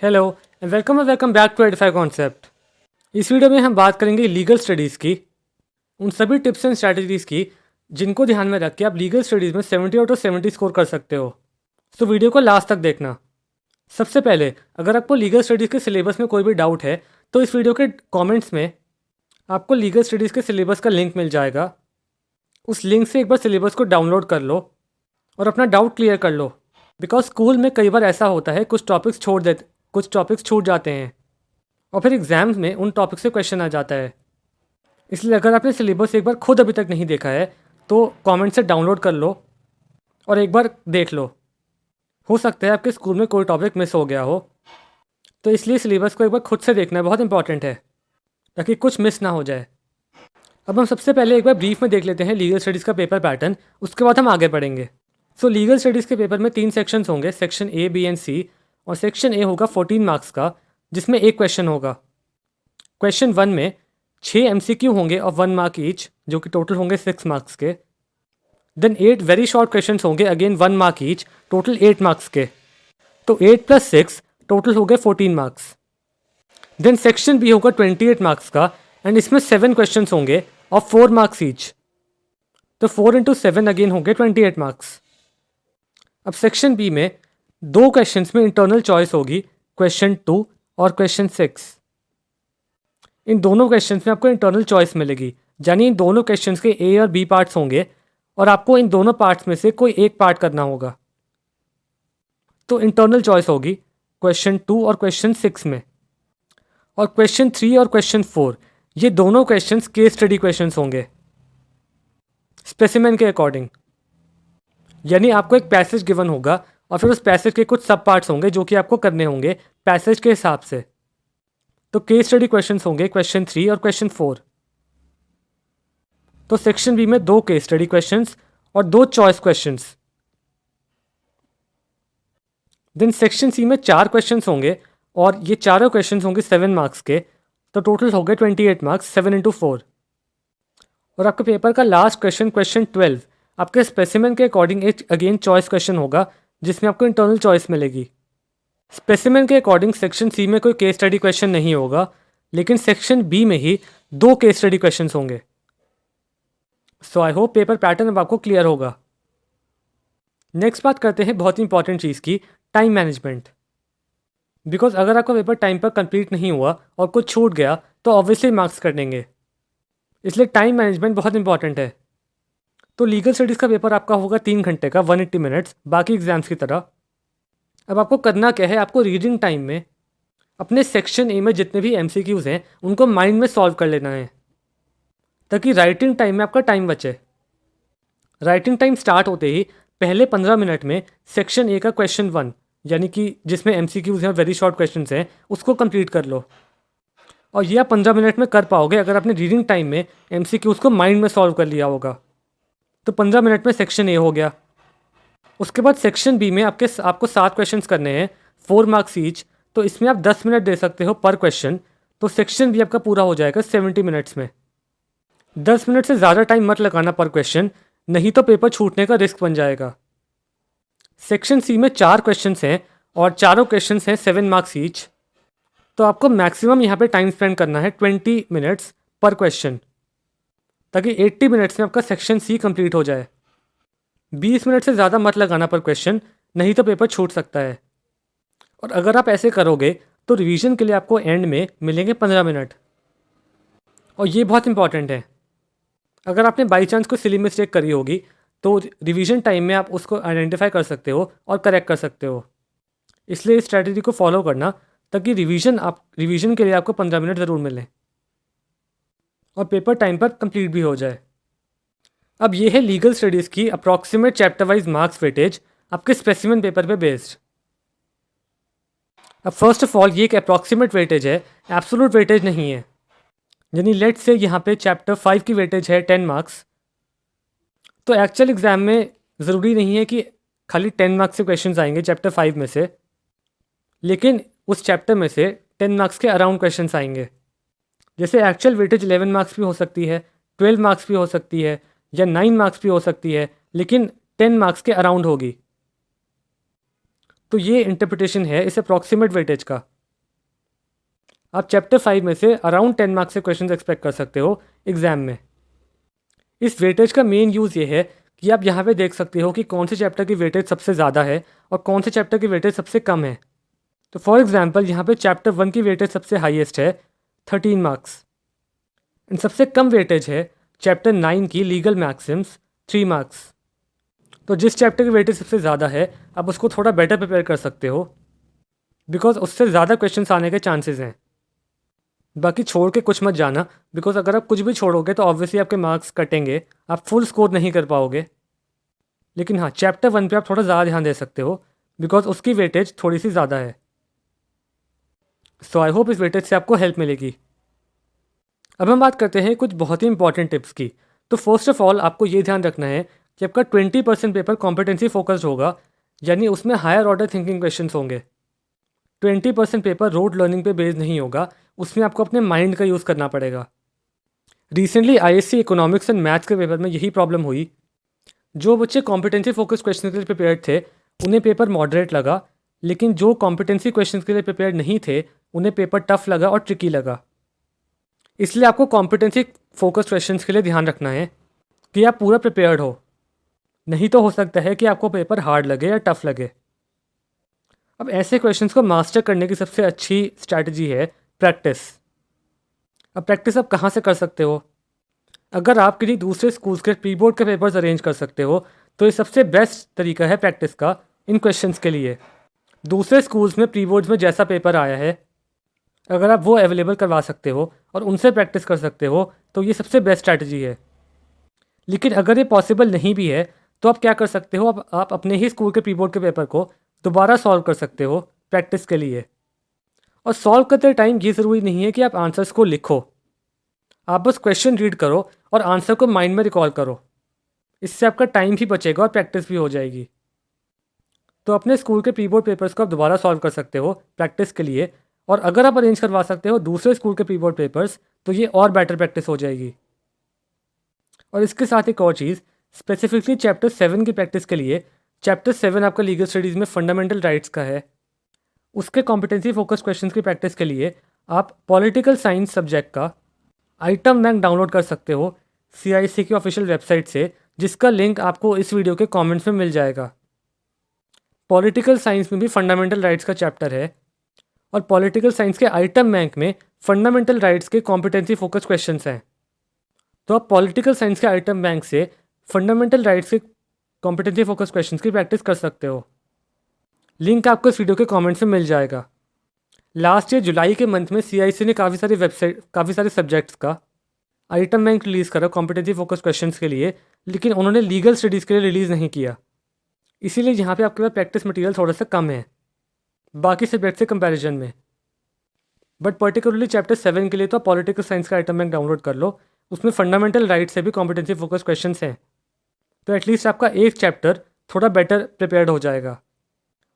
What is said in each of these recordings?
Hello and welcome back to edify concept. इस video में हम बात करेंगे लीगल स्टडीज़ की, उन सभी टिप्स एंड स्ट्रैटेजीज़ की जिनको ध्यान में रख के आप लीगल स्टडीज़ में 70 आउट ऑफ 70 स्कोर कर सकते हो। तो वीडियो को लास्ट तक देखना। सबसे पहले, अगर आपको लीगल स्टडीज़ के सिलेबस में कोई भी डाउट है तो इस वीडियो के कॉमेंट्स में आपको लीगल स्टडीज़ के सिलेबस का लिंक मिल जाएगा। उस लिंक से एक बार सिलेबस को डाउनलोड कर लो और अपना डाउट क्लियर कर लो। बिकॉज स्कूल में कई बार ऐसा होता है कुछ टॉपिक्स छूट जाते हैं और फिर एग्जाम्स में उन टॉपिक से क्वेश्चन आ जाता है। इसलिए अगर आपने सिलेबस एक बार खुद अभी तक नहीं देखा है तो कमेंट से डाउनलोड कर लो और एक बार देख लो। हो सकता है आपके स्कूल में कोई टॉपिक मिस हो गया हो, तो इसलिए सिलेबस को एक बार खुद से देखना बहुत इंपॉर्टेंट है ताकि कुछ मिस ना हो जाए। अब हम सबसे पहले एक बार ब्रीफ में देख लेते हैं लीगल स्टडीज़ का पेपर पैटर्न, उसके बाद हम आगे बढ़ेंगे। सो लीगल स्टडीज़ के पेपर में 3 सेक्शंस होंगे, सेक्शन ए, बी एंड सी। और सेक्शन ए होगा 14 मार्क्स का, जिसमें एक क्वेश्चन होगा। क्वेश्चन 1 में 6 MCQ होंगे ऑफ 1 मार्क ईच, जो कि टोटल होंगे 6 मार्क्स के। देन 8 वेरी शॉर्ट क्वेश्चंस होंगे, again 1 mark each, total 8 marks के। तो 8 + 6 टोटल हो गए 14 मार्क्स। देन सेक्शन बी होगा 28 मार्क्स का एंड इसमें 7 क्वेश्चंस होंगे ऑफ 4 मार्क्स ईच। तो 4 × 7 अगेन होंगे 28 मार्क्स। अब सेक्शन बी में 2 क्वेश्चंस में इंटरनल चॉइस होगी, क्वेश्चन 2 और क्वेश्चन 6। इन दोनों क्वेश्चंस में आपको इंटरनल चॉइस मिलेगी, यानी इन दोनों क्वेश्चंस के ए और बी पार्ट्स होंगे और आपको इन दोनों पार्ट्स में से कोई एक पार्ट करना होगा। तो इंटरनल चॉइस होगी क्वेश्चन 2 और क्वेश्चन 6 में। और क्वेश्चन 3 और क्वेश्चन 4 ये दोनों क्वेश्चंस केस स्टडी क्वेश्चंस होंगे स्पेसिमेन के अकॉर्डिंग। यानी आपको एक पैसेज गिवन होगा और फिर उस पैसेज के कुछ सब पार्ट्स होंगे जो कि आपको करने होंगे पैसेज के हिसाब से। तो केस स्टडी क्वेश्चंस होंगे क्वेश्चन 3 और क्वेश्चन 4। तो सेक्शन बी में 2 केस स्टडी क्वेश्चंस और 2 choice questions. Then section C में 4 क्वेश्चंस होंगे और ये चारों क्वेश्चंस होंगे 7 मार्क्स के। तो टोटल हो गए 28 मार्क्स, 7 × 4। और आपके पेपर का लास्ट क्वेश्चन, क्वेश्चन 12, आपके स्पेसिमेन के अकॉर्डिंग एक अगेन चॉइस क्वेश्चन होगा जिसमें आपको इंटरनल चॉइस मिलेगी। स्पेसिमेन के अकॉर्डिंग सेक्शन सी में कोई केस स्टडी क्वेश्चन नहीं होगा, लेकिन सेक्शन बी में ही 2 केस स्टडी क्वेश्चंस होंगे। सो आई होप पेपर पैटर्न अब आपको क्लियर होगा। नेक्स्ट बात करते हैं बहुत ही इंपॉर्टेंट चीज़ की, टाइम मैनेजमेंट। बिकॉज अगर आपका पेपर टाइम पर कंप्लीट नहीं हुआ और कुछ छूट गया तो ऑब्वियसली मार्क्स कट देंगे, इसलिए टाइम मैनेजमेंट बहुत इंपॉर्टेंट है। तो लीगल स्टडीज़ का पेपर आपका होगा 3 घंटे का, 180 मिनट्स, बाकी एग्जाम्स की तरह। अब आपको करना क्या है, आपको रीडिंग टाइम में अपने सेक्शन ए में जितने भी MCQs हैं उनको माइंड में सॉल्व कर लेना है ताकि राइटिंग टाइम में आपका टाइम बचे। राइटिंग टाइम स्टार्ट होते ही पहले 15 मिनट में सेक्शन ए का क्वेश्चन 1, यानी कि जिसमें MCQs हैं, वेरी शॉर्ट क्वेश्चन हैं, उसको कंप्लीट कर लो। और ये आप 15 मिनट में कर पाओगे अगर आपने रीडिंग टाइम में MCQs को माइंड में सॉल्व कर लिया होगा। तो 15 मिनट में सेक्शन ए हो गया। उसके बाद सेक्शन बी में आपको 7 क्वेश्चंस करने हैं, 4 मार्क्स ईच। तो इसमें आप 10 मिनट दे सकते हो पर क्वेश्चन। तो सेक्शन बी आपका पूरा हो जाएगा 70 मिनट्स में। 10 मिनट से ज़्यादा टाइम मत लगाना पर क्वेश्चन, नहीं तो पेपर छूटने का रिस्क बन जाएगा। सेक्शन सी में 4 क्वेश्चंस हैं और चारों क्वेश्चंस हैं 7 मार्क्स ईच। तो आपको मैक्सिमम यहाँ पे टाइम स्पेंड करना है 20 मिनट्स पर क्वेश्चन, ताकि 80 मिनट्स में आपका सेक्शन सी कंप्लीट हो जाए। 20 मिनट से ज़्यादा मत लगाना पर क्वेश्चन, नहीं तो पेपर छूट सकता है। और अगर आप ऐसे करोगे तो रिवीजन के लिए आपको एंड में मिलेंगे 15 मिनट। और ये बहुत इंपॉर्टेंट है, अगर आपने बाई चांस कोई सिली मिस्टेक करी होगी तो रिवीजन टाइम में आप उसको आइडेंटिफाई कर सकते हो और करेक्ट कर सकते हो। इसलिए इस स्ट्रैटेजी को फॉलो करना ताकि रिवीजन के लिए आपको 15 मिनट ज़रूर मिलें और पेपर टाइम पर कंप्लीट भी हो जाए। अब ये है लीगल स्टडीज़ की approximate chapter wise marks weightage आपके स्पेसिमेन पेपर पे बेस्ड। अब फर्स्ट ऑफ ऑल ये एक अप्रॉक्सीमेट वेटेज है, एब्सोल्यूट वेटेज नहीं है। यानी लेट्स से यहाँ पे चैप्टर 5 की वेटेज है 10 मार्क्स, तो एक्चुअल एग्जाम में ज़रूरी नहीं है कि खाली 10 मार्क्स के क्वेश्चन आएंगे चैप्टर 5 में से, लेकिन उस चैप्टर में से 10 मार्क्स के अराउंड क्वेश्चन आएंगे। जैसे एक्चुअल वेटेज 11 मार्क्स भी हो सकती है, 12 मार्क्स भी हो सकती है, या 9 मार्क्स भी हो सकती है, लेकिन 10 मार्क्स के अराउंड होगी। तो ये इंटरप्रिटेशन है इस अप्रॉक्सीमेट वेटेज का। आप चैप्टर 5 में से अराउंड 10 मार्क्स से क्वेश्चन एक्सपेक्ट कर सकते हो एग्जाम में। इस वेटेज का मेन यूज़ ये है कि आप यहाँ पे देख सकते हो कि कौन से चैप्टर की वेटेज सबसे ज़्यादा है और कौन से चैप्टर की वेटेज सबसे कम है। तो फॉर एग्जांपल यहाँ पे चैप्टर 1 की वेटेज सबसे हाईएस्ट है 13 मार्क्स, एंड सबसे कम वेटेज है चैप्टर 9 की लीगल मैक्सिम्स 3 मार्क्स। तो जिस चैप्टर की वेटेज सबसे ज़्यादा है आप उसको थोड़ा बेटर प्रिपेयर कर सकते हो, बिकॉज उससे ज़्यादा क्वेश्चन आने के चांसेस हैं। बाकी छोड़ के कुछ मत जाना, बिकॉज अगर आप कुछ भी छोड़ोगे तो ऑब्वियसली आपके मार्क्स कटेंगे, आप फुल स्कोर नहीं कर पाओगे। लेकिन हाँ, चैप्टर 1 पे आप थोड़ा ज़्यादा ध्यान दे सकते हो, बिकॉज उसकी वेटेज थोड़ी सी ज़्यादा है। सो आई होप इस वेटेज से आपको हेल्प मिलेगी। अब हम बात करते हैं कुछ बहुत ही इंपॉर्टेंट टिप्स की। तो फर्स्ट ऑफ ऑल आपको ये ध्यान रखना है कि आपका 20% पेपर कॉम्पिटेंसी फोकस्ड होगा, यानी उसमें हायर ऑर्डर थिंकिंग क्वेश्चंस होंगे। 20% पेपर रोड लर्निंग पे बेस्ड नहीं होगा, उसमें आपको अपने माइंड का यूज़ करना पड़ेगा। Recently ISC economics and maths के पेपर में यही प्रॉब्लम हुई। जो बच्चे कॉम्पिटेंसी फोकस क्वेश्चन के लिए प्रिपेयर्ड थे उन्हें पेपर मॉडरेट लगा, लेकिन जो कॉम्पिटेंसी क्वेश्चन के लिए प्रिपेयर्ड नहीं थे उन्हें पेपर टफ लगा और ट्रिकी लगा। इसलिए आपको कॉम्पिटेंसी फोकस क्वेश्चंस के लिए ध्यान रखना है कि आप पूरा प्रिपेयर्ड हो, नहीं तो हो सकता है कि आपको पेपर हार्ड लगे या टफ लगे। अब ऐसे क्वेश्चंस को मास्टर करने की सबसे अच्छी स्ट्रैटेजी है प्रैक्टिस। अब प्रैक्टिस आप कहाँ से कर सकते हो? अगर आप किसी दूसरे स्कूल्स के प्री बोर्ड के पेपर्स अरेंज कर सकते हो तो ये सबसे बेस्ट तरीका है प्रैक्टिस का इन क्वेश्चंस के लिए। दूसरे स्कूल्स में प्री बोर्ड्स में जैसा पेपर आया है, अगर आप वो अवेलेबल करवा सकते हो और उनसे प्रैक्टिस कर सकते हो तो ये सबसे बेस्ट स्ट्रैटेजी है। लेकिन अगर ये पॉसिबल नहीं भी है तो आप क्या कर सकते हो, आप अपने ही स्कूल के प्री बोर्ड के पेपर को दोबारा सॉल्व कर सकते हो प्रैक्टिस के लिए। और सॉल्व करते टाइम ये ज़रूरी नहीं है कि आप आंसर्स को लिखो, आप बस क्वेश्चन रीड करो और आंसर को माइंड में रिकॉल करो। इससे आपका टाइम भी बचेगा और प्रैक्टिस भी हो जाएगी। तो अपने स्कूल के प्री बोर्ड पेपर्स को आप दोबारा सॉल्व कर सकते हो प्रैक्टिस के लिए, और अगर आप अरेंज करवा सकते हो दूसरे स्कूल के प्री बोर्ड पेपर्स तो ये और बेटर प्रैक्टिस हो जाएगी। और इसके साथ एक और चीज़, स्पेसिफिकली चैप्टर 7 की प्रैक्टिस के लिए, चैप्टर 7 आपका लीगल स्टडीज़ में फंडामेंटल राइट्स का है, उसके कॉम्पिटेंसी फोकस क्वेश्चंस की प्रैक्टिस के लिए आप पॉलिटिकल साइंस सब्जेक्ट का आइटम बैंक डाउनलोड कर सकते हो CIC की ऑफिशियल वेबसाइट से, जिसका लिंक आपको इस वीडियो के कमेंट्स में मिल जाएगा। पॉलिटिकल साइंस में भी फंडामेंटल राइट्स का चैप्टर है और पॉलिटिकल साइंस के आइटम बैंक में फंडामेंटल राइट्स के कॉम्पिटेंसी फोकस क्वेश्चंस हैं। तो आप पॉलिटिकल साइंस के आइटम बैंक से फंडामेंटल राइट्स के कॉम्पिटेंसी फोकस क्वेश्चंस की प्रैक्टिस कर सकते हो। लिंक आपको इस वीडियो के कमेंट्स में मिल जाएगा। लास्ट ईयर जुलाई के मंथ में CIC ने काफ़ी सारे सब्जेक्ट्स का आइटम बैंक रिलीज़ करा कॉम्पिटेंसी फोकस क्वेश्चंस के लिए, लेकिन उन्होंने लीगल स्टडीज़ के लिए रिलीज़ नहीं किया। इसीलिए यहाँ पे आपके पास प्रैक्टिस मटेरियल थोड़ा सा कम है बाकी सब्जेक्ट से कंपैरिजन में। बट पर्टिकुलरली चैप्टर 7 के लिए तो आप पॉलिटिकल साइंस का आइटम बैंक डाउनलोड कर लो, उसमें फंडामेंटल राइट से भी कॉम्पिटेंसी फोकस क्वेश्चंस हैं, तो एटलीस्ट आपका एक चैप्टर थोड़ा बेटर प्रिपेयर्ड हो जाएगा।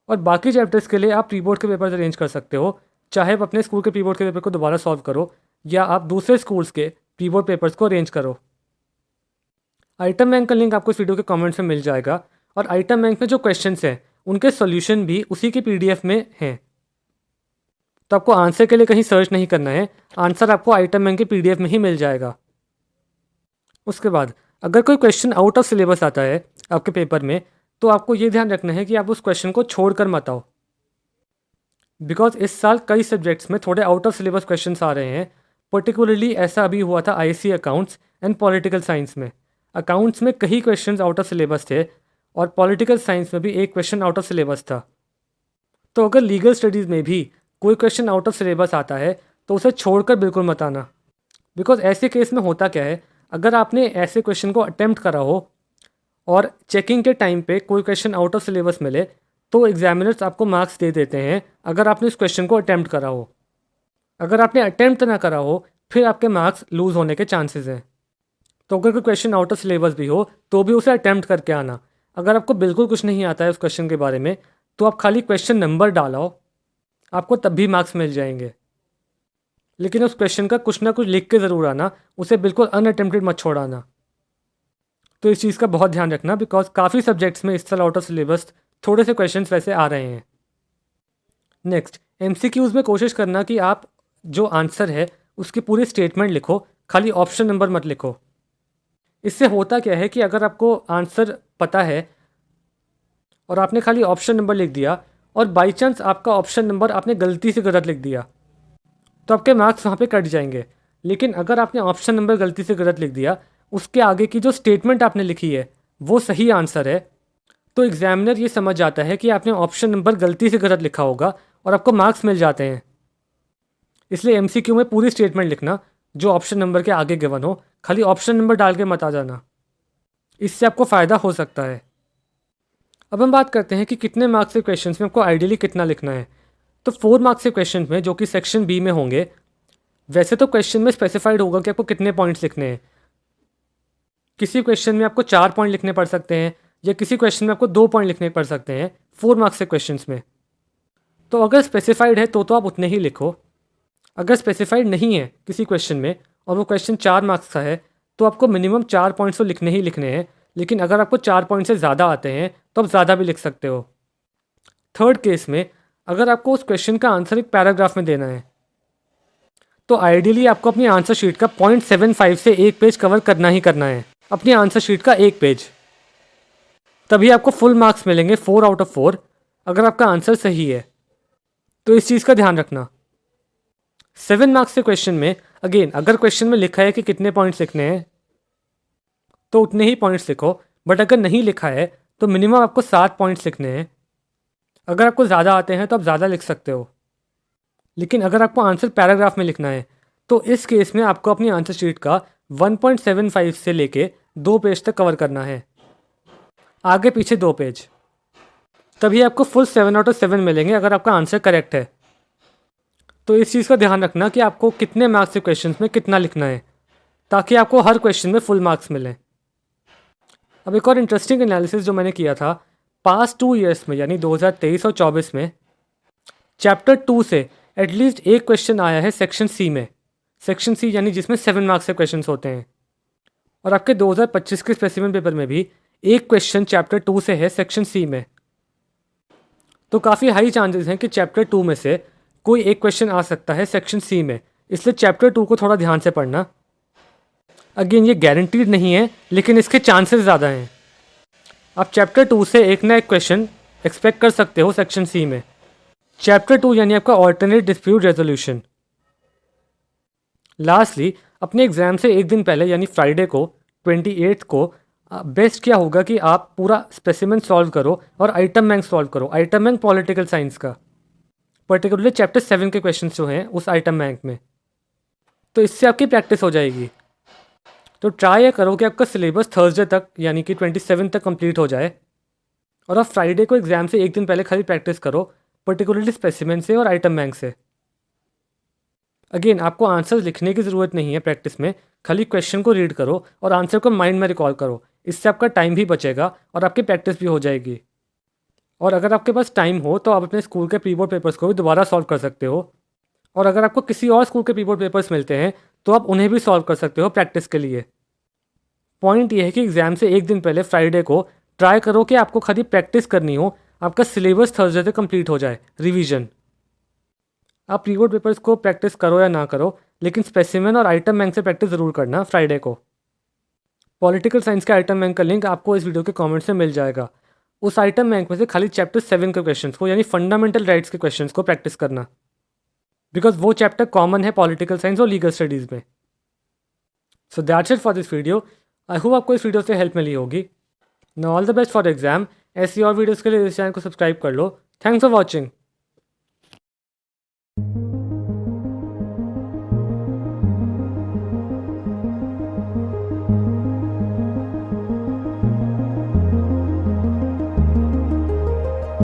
और बाकी चैप्टर्स के लिए आप प्री बोर्ड के पेपर्स अरेंज कर सकते हो, चाहे आप अपने स्कूल के प्री बोर्ड के पेपर को दोबारा सॉल्व करो या आप दूसरे स्कूल्स के प्री बोर्ड पेपर्स को अरेंज करो। आइटम बैंक का लिंक आपको इस वीडियो के कमेंट्स में मिल जाएगा, और आइटम बैंक में जो क्वेश्चंस हैं उनके सॉल्यूशन भी उसी के PDF में हैं। तो आपको आंसर के लिए कहीं सर्च नहीं करना है, आंसर आपको आइटम बैंक के PDF में ही मिल जाएगा। उसके बाद अगर कोई क्वेश्चन आउट ऑफ सिलेबस आता है आपके पेपर में, तो आपको ये ध्यान रखना है कि आप उस क्वेश्चन को छोड़ कर मत आओ, बिकॉज इस साल कई सब्जेक्ट्स में थोड़े आउट ऑफ सिलेबस क्वेश्चंस आ रहे हैं। पर्टिकुलरली ऐसा अभी हुआ था IC accounts and political science में। अकाउंट्स में कई क्वेश्चंस आउट ऑफ सिलेबस थे और पॉलिटिकल साइंस में भी एक क्वेश्चन आउट ऑफ सिलेबस था। तो अगर लीगल स्टडीज़ में भी कोई क्वेश्चन आउट ऑफ सिलेबस आता है तो उसे छोड़कर बिल्कुल मत आना, बिकॉज ऐसे केस में होता क्या है, अगर आपने ऐसे क्वेश्चन को अटेम्प्ट करा हो और चेकिंग के टाइम पे कोई क्वेश्चन आउट ऑफ सिलेबस मिले तो एग्जामिनर्स आपको मार्क्स दे देते हैं अगर आपने उस क्वेश्चन को अटेम्प्ट करा हो। अगर आपने अटेम्प्ट ना करा हो फिर आपके मार्क्स लूज़ होने के चांसेस हैं। तो अगर कोई क्वेश्चन आउट ऑफ सिलेबस भी हो तो भी उसे अटेम्प्ट करके आना। अगर आपको बिल्कुल कुछ नहीं आता है उस क्वेश्चन के बारे में तो आप खाली क्वेश्चन नंबर डालो, आपको तब भी मार्क्स मिल जाएंगे। लेकिन उस क्वेश्चन का कुछ ना कुछ लिख के ज़रूर आना, उसे बिल्कुल अनअटेम्प्टेड मत छोड़ाना। तो इस चीज़ का बहुत ध्यान रखना, बिकॉज काफ़ी सब्जेक्ट्स में इस साल आउट ऑफ सिलेबस थोड़े से क्वेश्चंस वैसे आ रहे हैं। नेक्स्ट MCQs में कोशिश करना कि आप जो आंसर है उसकी पूरी स्टेटमेंट लिखो, खाली ऑप्शन नंबर मत लिखो। इससे होता क्या है कि अगर आपको आंसर पता है और आपने खाली ऑप्शन नंबर लिख दिया और बाई चांस आपका ऑप्शन नंबर आपने गलती से गलत लिख दिया तो आपके मार्क्स वहाँ पे कट जाएंगे। लेकिन अगर आपने ऑप्शन नंबर गलती से गलत लिख दिया, उसके आगे की जो स्टेटमेंट आपने लिखी है वो सही आंसर है, तो एग्जामिनर ये समझ जाता है कि आपने ऑप्शन नंबर गलती से गलत लिखा होगा और आपको मार्क्स मिल जाते हैं। इसलिए MCQ में पूरी स्टेटमेंट लिखना जो ऑप्शन नंबर के आगे गिवन हो, खाली ऑप्शन नंबर डाल के मत आ जाना, इससे आपको फ़ायदा हो सकता है। अब हम बात करते हैं कि कितने मार्क्स के क्वेश्चंस में आपको आइडियली कितना लिखना है। तो 4 मार्क्स के क्वेश्चन में जो कि सेक्शन बी में होंगे, वैसे तो क्वेश्चन में स्पेसिफाइड होगा कि आपको कितने पॉइंट्स लिखने हैं। किसी क्वेश्चन में आपको 4 पॉइंट लिखने पड़ सकते हैं या किसी क्वेश्चन में आपको 2 पॉइंट लिखने पड़ सकते हैं 4 मार्क्स के क्वेश्चन में। तो अगर स्पेसिफाइड है तो आप उतने ही लिखो। अगर स्पेसिफाइड नहीं है किसी क्वेश्चन में और वो क्वेश्चन 4 मार्क्स का है तो आपको मिनिमम 4 पॉइंट्स तो लिखने ही लिखने हैं। लेकिन अगर आपको 4 पॉइंट से ज़्यादा आते हैं तो आप ज़्यादा भी लिख सकते हो। थर्ड केस में अगर आपको उस क्वेश्चन का आंसर एक पैराग्राफ में देना है तो आइडियली आपको अपनी आंसर शीट का 0.75 से 1 पेज कवर करना ही करना है। अपनी आंसर शीट का 1 पेज, तभी आपको फुल मार्क्स मिलेंगे 4 आउट ऑफ 4 अगर आपका आंसर सही है। तो इस चीज़ का ध्यान रखना। 7 मार्क्स के क्वेश्चन में अगेन अगर क्वेश्चन में लिखा है कि कितने पॉइंट्स लिखने हैं तो उतने ही पॉइंट्स लिखो, बट अगर नहीं लिखा है तो मिनिमम आपको 7 पॉइंट्स लिखने हैं। अगर आपको ज़्यादा आते हैं तो आप ज़्यादा लिख सकते हो, लेकिन अगर आपको आंसर पैराग्राफ में लिखना है तो इस केस में आपको अपनी आंसर शीट का 1.75 से लेके 2 पेज तक कवर करना है, आगे पीछे 2 पेज, तभी आपको फुल 7 आउट ऑफ 7 मिलेंगे अगर आपका आंसर करेक्ट है। तो इस चीज़ का ध्यान रखना कि आपको कितने मार्क्स के क्वेश्चन में कितना लिखना है ताकि आपको हर क्वेश्चन में फुल मार्क्स मिलें। अब एक और इंटरेस्टिंग एनालिसिस जो मैंने किया था, पास्ट 2 ईयर्स में यानी 2023 और 24 में चैप्टर 2 से एटलीस्ट एक क्वेश्चन आया है सेक्शन सी में। सेक्शन सी यानी जिसमें 7 मार्क्स के क्वेश्चन होते हैं। और आपके 2025 के स्पेसिमेन पेपर में भी एक क्वेश्चन चैप्टर 2 से है सेक्शन सी में। तो काफ़ी हाई चांसेस हैं कि चैप्टर 2 में से कोई एक क्वेश्चन आ सकता है सेक्शन सी में, इसलिए चैप्टर 2 को थोड़ा ध्यान से पढ़ना। अगेन ये गारंटीड नहीं है लेकिन इसके चांसेस ज़्यादा हैं। आप चैप्टर 2 से एक ना एक क्वेश्चन एक्सपेक्ट कर सकते हो सेक्शन सी में। चैप्टर 2 यानी आपका ऑल्टरनेट डिस्प्यूट रेजोल्यूशन। लास्टली अपने एग्जाम से एक दिन पहले यानी फ्राइडे को 28 को बेस्ट क्या होगा कि आप पूरा स्पेसिमेन सॉल्व करो और आइटम बैंक सॉल्व करो। आइटम बैंक पॉलिटिकल साइंस का, पर्टिकुलरली चैप्टर 7 के क्वेश्चन जो हैं उस आइटम बैंक में, तो इससे आपकी प्रैक्टिस हो जाएगी। तो ट्राई करो कि आपका सिलेबस थर्सडे तक यानी कि 27 तक कंप्लीट हो जाए और आप फ्राइडे को एग्जाम से एक दिन पहले खाली प्रैक्टिस करो, पर्टिकुलरली स्पेसिमेन से और आइटम बैंक से। अगेन आपको आंसर लिखने की ज़रूरत नहीं है प्रैक्टिस में, खाली क्वेश्चन को रीड करो और आंसर को माइंड में रिकॉल करो। इससे आपका टाइम भी बचेगा और आपकी प्रैक्टिस भी हो जाएगी। और अगर आपके पास टाइम हो तो आप अपने स्कूल के प्री बोर्ड पेपर्स को भी दोबारा सॉल्व कर सकते हो। और अगर आपको किसी और स्कूल के प्री बोर्ड पेपर्स मिलते हैं तो आप उन्हें भी सॉल्व कर सकते हो प्रैक्टिस के लिए। पॉइंट ये है कि एग्जाम से एक दिन पहले फ्राइडे को ट्राई करो कि आपको खाली प्रैक्टिस करनी हो, आपका सिलेबस थर्सडे तक कंप्लीट हो जाए, रिवीजन। आप प्री बोर्ड पेपर्स को प्रैक्टिस करो या ना करो, लेकिन स्पेसिमेन और आइटम बैंक से प्रैक्टिस ज़रूर करना फ्राइडे को। पॉलिटिकल साइंस के आइटम बैंक का लिंक आपको इस वीडियो के कमेंट्स में मिल जाएगा। उस आइटम बैंक में से खाली चैप्टर 7 के क्वेश्चंस को यानी फंडामेंटल राइट्स के क्वेश्चंस को प्रैक्टिस करना, बिकॉज वो चैप्टर कॉमन है पॉलिटिकल साइंस और लीगल स्टडीज़ में। So that's it for this video. I hope आपको इस वीडियो से हेल्प मिली होगी। Now all the best for exam. ऐसी और वीडियोज़ के लिए इस चैनल को सब्सक्राइब कर लो। Thanks for watching.